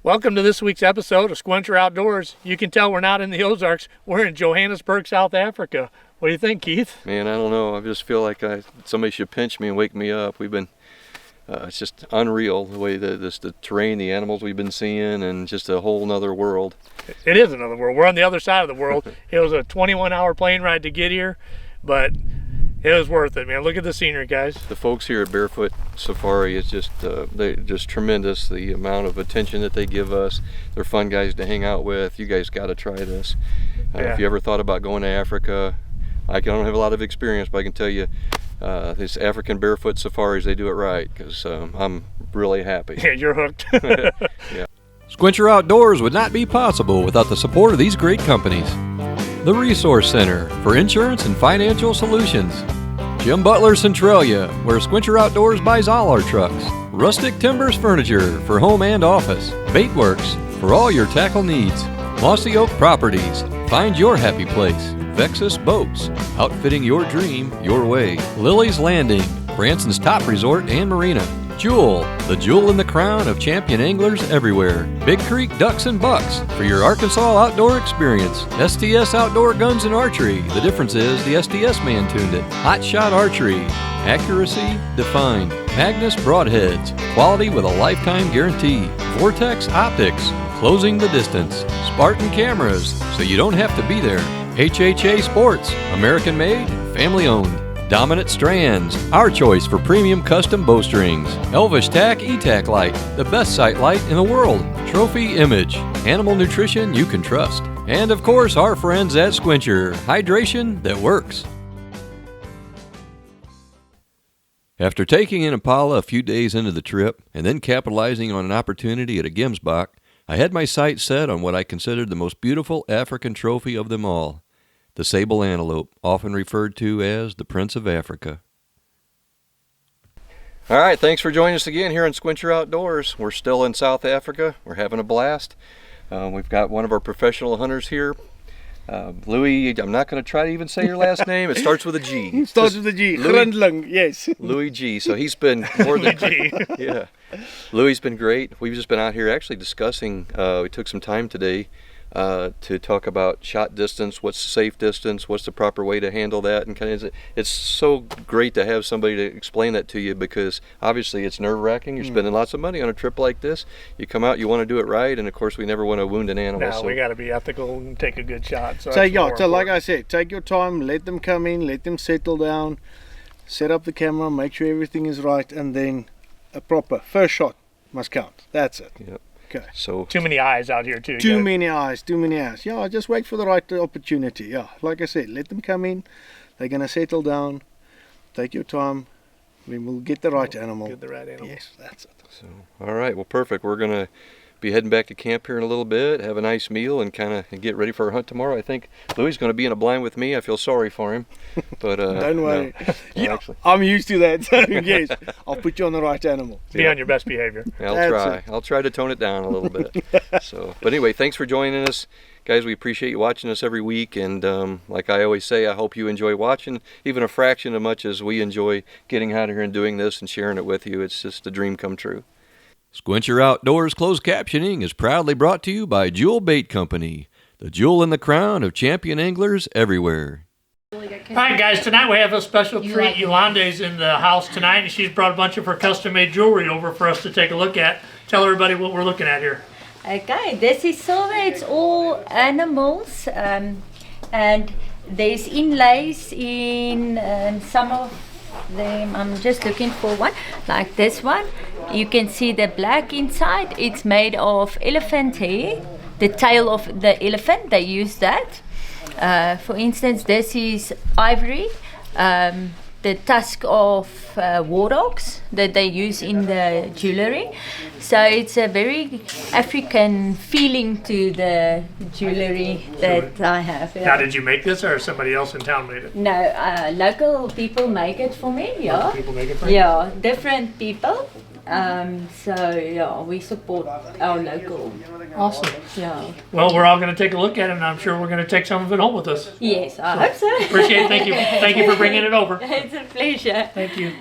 Welcome to this week's episode of Squincher Outdoors. You can tell we're not in the Ozarks. We're in Johannesburg, South Africa. What do you think, Keith? Man, I don't know. I just feel like somebody should pinch me and wake me up. We've been, it's just unreal the way the terrain, the animals we've been seeing, and just a whole nother world. It is another world. We're on the other side of the world. It was a 21-hour plane ride to get here, but it was worth it, man. Look at the scenery, guys. The folks here at Barefoot Safari is just they're just tremendous. The amount of attention that they give us. They're fun guys to hang out with. You guys got to try this. If you ever thought about going to Africa, I don't have a lot of experience, but I can tell you these African barefoot safaris, they do it right, because I'm really happy. Yeah, you're hooked. Yeah. Squincher Outdoors would not be possible without the support of these great companies. The Resource Center for Insurance and Financial Solutions. Jim Butler Centralia, where Squincher Outdoors buys all our trucks. Rustic Timbers Furniture for home and office. Baitworks for all your tackle needs. Mossy Oak Properties. Find your happy place. Vexus Boats, outfitting your dream your way. Lily's Landing, Branson's top resort and marina. Jewel, the jewel in the crown of champion anglers everywhere. Big Creek Ducks and Bucks for your Arkansas outdoor experience. STS Outdoor Guns and Archery, the difference is the STS man tuned it. Hot Shot Archery, accuracy defined. Magnus Broadheads, quality with a lifetime guarantee. Vortex Optics, closing the distance. Spartan Cameras, so you don't have to be there. HHA Sports, American made, family owned. Dominant Strands, our choice for premium custom bowstrings. Elvish Tack E-Tack Light, the best sight light in the world. Trophy Image, animal nutrition you can trust. And of course, our friends at Squincher, hydration that works. After taking an Impala a few days into the trip, and then capitalizing on an opportunity at a Gemsbach, I had my sights set on what I considered the most beautiful African trophy of them all. The Sable antelope, often referred to as the Prince of Africa. All right, thanks for joining us again here on Squincher Outdoors. We're still in South Africa. We're having a blast. We've got one of our professional hunters here. Louis, I'm not going to try to even say your last name. It starts with a G. It starts with a G. Grundlung, yes. Louis G. So he's been more than G. Yeah. Louis's been great. We've just been out here actually discussing. We took some time today to talk about shot distance, what's the safe distance, what's the proper way to handle that, and kind of it's so great to have somebody to explain that to you, because obviously it's nerve-wracking. You're spending lots of money on a trip like this. You come out, you want to do it right, and of course we never want to wound an animal. No, we got to be ethical and take a good shot. So like I said, take your time, let them come in, let them settle down, set up the camera, make sure everything is right, and then a proper first shot must count. That's it. Yep. Okay. So too many eyes out here too. Too many eyes. Yeah, just wait for the right opportunity. Yeah, like I said, let them come in. They're gonna settle down. Take your time. We will get the right animal. Get the right animal. Yes, that's it. So, all right, well, perfect. We're gonna be heading back to camp here in a little bit, have a nice meal, and kind of get ready for our hunt tomorrow. I think Louis is going to be in a blind with me. I feel sorry for him, but don't worry. No. Yeah, I'm used to that. So yes, I'll put you on the right animal. Be on your best behavior. I'll try to tone it down a little bit. So, but anyway, thanks for joining us, guys. We appreciate you watching us every week, and like I always say, I hope you enjoy watching even a fraction as much as we enjoy getting out here and doing this and sharing it with you. It's just a dream come true. Squincher Outdoors closed captioning is proudly brought to you by Jewel Bait Company, the jewel in the crown of champion anglers everywhere. All right, guys, tonight we have a special treat. Yolande's in the house tonight, and she's brought a bunch of her custom-made jewelry over for us to take a look at. Tell everybody what we're looking at here. Okay, this is silver. It's all animals, and there's inlays in some of them. I'm just looking for one, like this one. You can see the black inside. It's made of elephant hair, the tail of the elephant. They use that. For instance, this is ivory, the tusk of war dogs that they use in the jewelry. So it's a very African feeling to the jewelry that I have. Now, did you make this, or somebody else in town made it? No, local people make it for me. Yeah. Local people make it for you? Yeah, different people. So yeah, we support our local. Awesome. Yeah. Well, we're all going to take a look at it, and I'm sure we're going to take some of it home with us. Yes, I hope so. Appreciate it. Thank you for bringing it over. It's a pleasure. Thank you.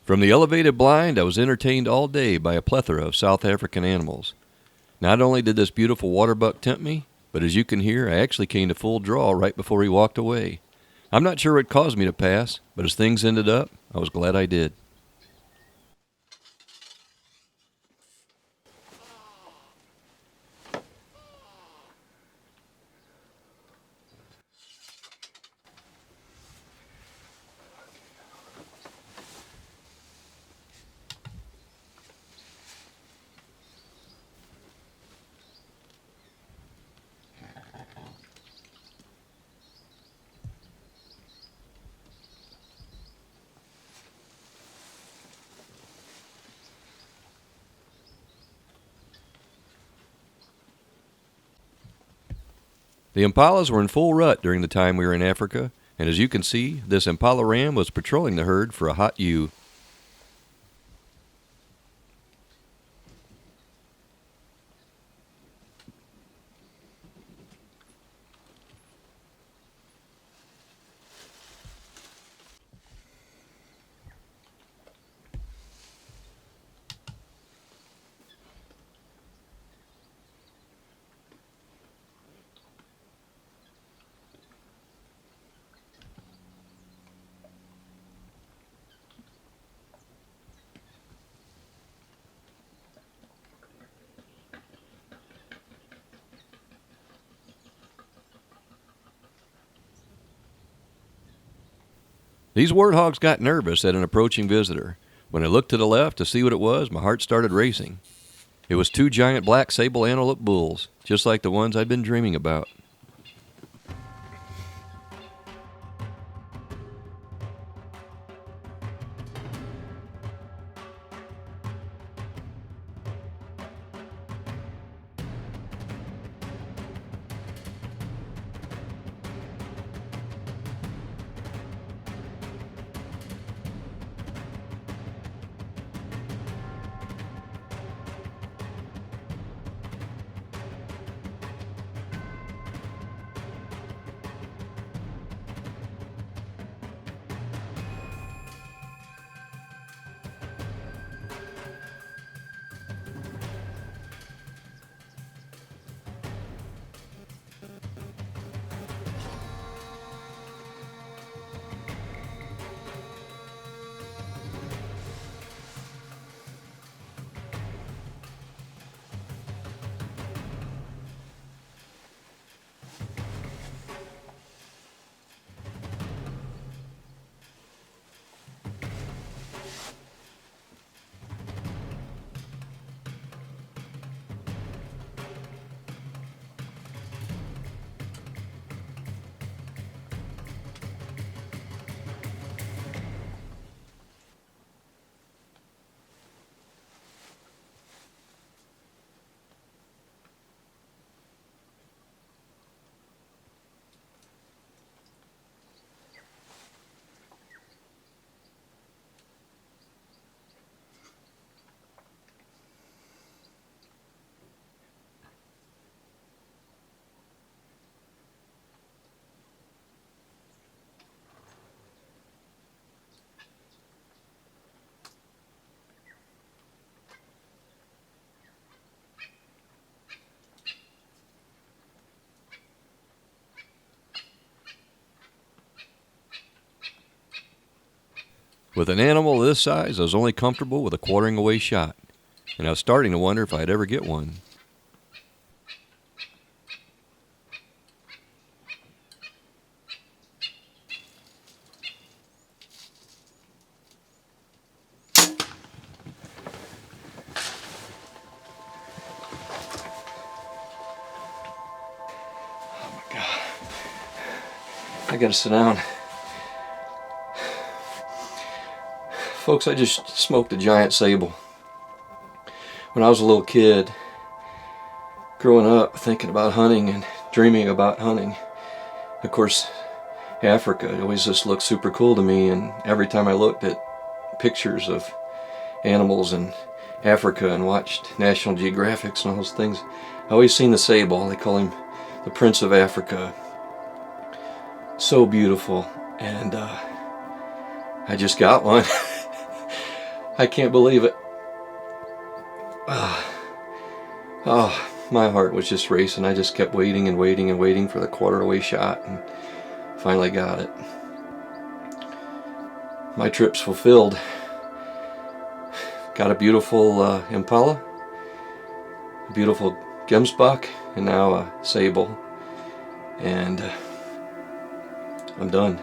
From the elevated blind, I was entertained all day by a plethora of South African animals. Not only did this beautiful waterbuck tempt me, but as you can hear, I actually came to full draw right before he walked away. I'm not sure what caused me to pass, but as things ended up, I was glad I did. The impalas were in full rut during the time we were in Africa, and as you can see, this impala ram was patrolling the herd for a hot ewe. These warthogs got nervous at an approaching visitor. When I looked to the left to see what it was, my heart started racing. It was 2 giant black sable antelope bulls, just like the ones I'd been dreaming about. With an animal this size, I was only comfortable with a quartering away shot, and I was starting to wonder if I'd ever get one. I gotta sit down. Folks, I just smoked a giant sable. When I was a little kid, growing up thinking about hunting and dreaming about hunting, of course, Africa always just looked super cool to me, and every time I looked at pictures of animals in Africa and watched National Geographics and all those things, I always seen the sable. They call him the Prince of Africa. So beautiful, and I just got one. I can't believe it. Oh, my heart was just racing. I just kept waiting and waiting and waiting for the quarter away shot, and finally got it. My trip's fulfilled. Got a beautiful Impala, a beautiful Gemsbok, and now a Sable. And I'm done.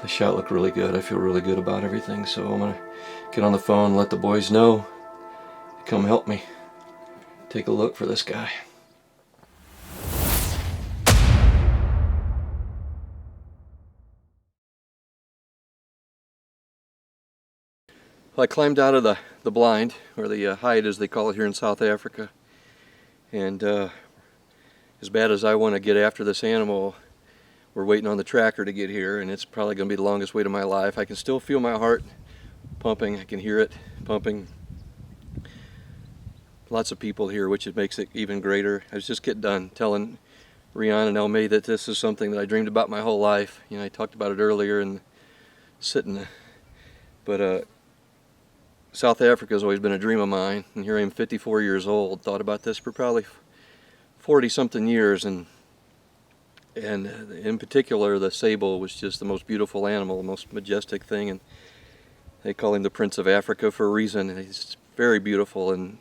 The shot looked really good. I feel really good about everything, so I'm gonna get on the phone and let the boys know to come help me take a look for this guy. Well, I climbed out of the blind, or the hide as they call it here in South Africa, and as bad as I want to get after this animal, we're waiting on the tracker to get here, and it's probably going to be the longest wait of my life. I can still feel my heart pumping. I can hear it pumping. Lots of people here, which makes it even greater. I was just getting done telling Rian and Elmay that this is something that I dreamed about my whole life. You know, I talked about it earlier and sitting, but South Africa has always been a dream of mine, and here I am 54 years old. Thought about this for probably 40-something years, and in particular the Sable was just the most beautiful animal, the most majestic thing, and they call him the Prince of Africa for a reason. And he's very beautiful, and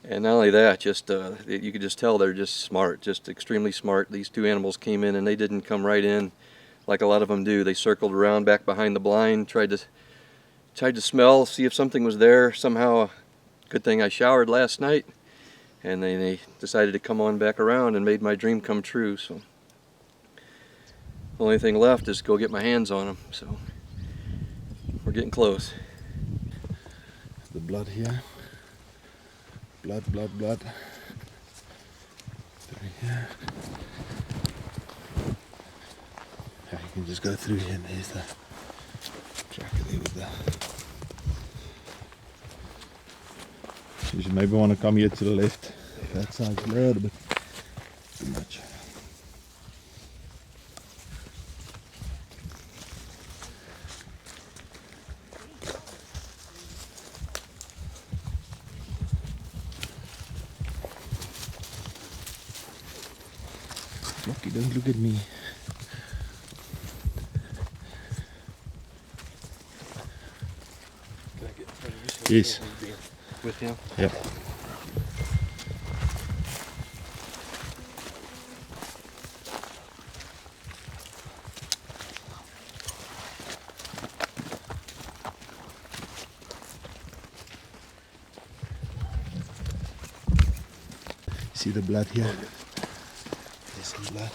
not only that, just you could just tell they're just smart, just extremely smart. These two animals came in, and they didn't come right in like a lot of them do. They circled around back behind the blind, tried to smell, see if something was there. Somehow, good thing I showered last night, and they decided to come on back around and made my dream come true. So the only thing left is to go get my hands on them. So we're getting close. The blood here. Blood, blood, blood. Through here. Yeah, you can just go through here, and there's the tracker there with the... You should maybe want to come here to the left. That side's a little bit too much. Lucky, don't look at me. Can I get in front of you? Yes. With him? Yep. See the blood here? There's some blood.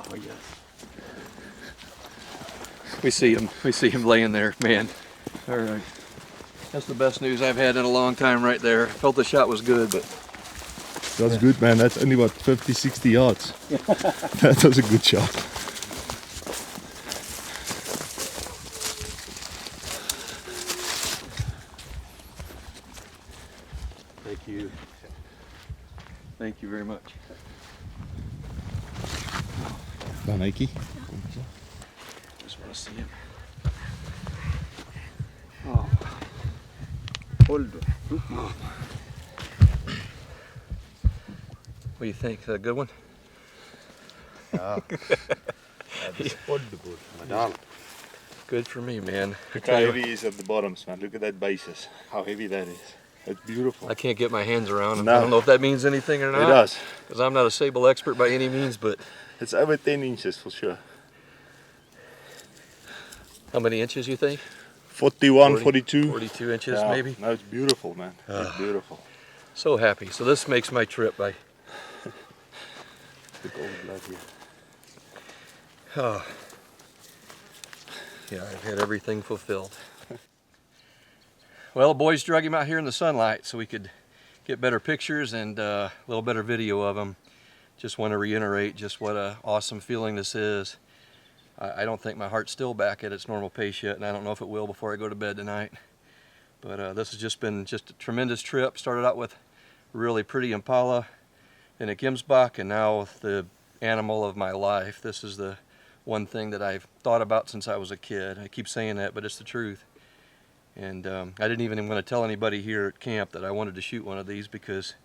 Oh yes. We see him laying there, man. All right. That's the best news I've had in a long time right there. Felt the shot was good, but That's good, man. That's only what, 50, 60 yards. That was a good shot. thank you. Thank you very much. Van Eyck. Just want to see him. Oh. Hold on. What do you think? Is that a good one? Ja. That's oddball, madam. Good for me, man. Look how heavy he is at the bottoms, man. Look at that basis. How heavy that is. It's beautiful. I can't get my hands around him. No. I don't know if that means anything or not. It does. Because I'm not a Sable expert by any means, but It's over 10 inches for sure. how many inches you think? 41, 42. 42 inches Yeah. maybe? No, it's beautiful, man. It's beautiful. So happy. So this makes my trip by... Look at all the blood here. Oh. Yeah, I've had everything fulfilled. Well, the boys drug him out here in the sunlight so we could get better pictures and a little better video of him. Just want to reiterate just what an awesome feeling this is. I don't think my heart's still back at its normal pace yet, and I don't know if it will before I go to bed tonight. But this has just been just a tremendous trip. Started out with really pretty Impala in a Gemsbach, and now the animal of my life. This is the one thing that I've thought about since I was a kid. I keep saying that, but it's the truth. And I didn't even want to tell anybody here at camp that I wanted to shoot one of these because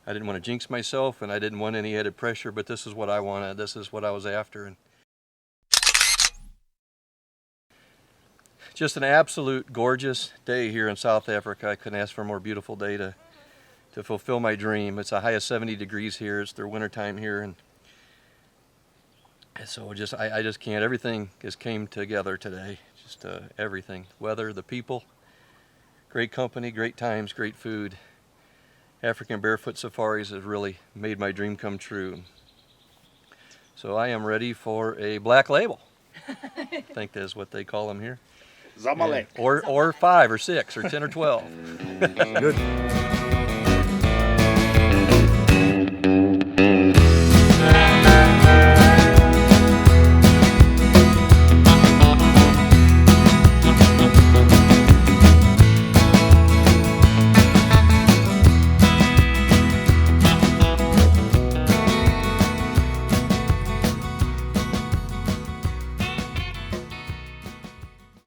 I didn't want to jinx myself and I didn't want any added pressure, but this is what I wanted. This is what I was after. And just an absolute gorgeous day here in South Africa. I couldn't ask for a more beautiful day to fulfill my dream. It's a high of 70 degrees here. It's their winter time here, and so I just can't. Everything just came together today. Just everything. Weather, the people, great company, great times, great food. African Barefoot Safaris has really made my dream come true. So I am ready for a black label. I think that's what they call them here. Zamalek. Or 5 or 6 or 10 or 12. Good.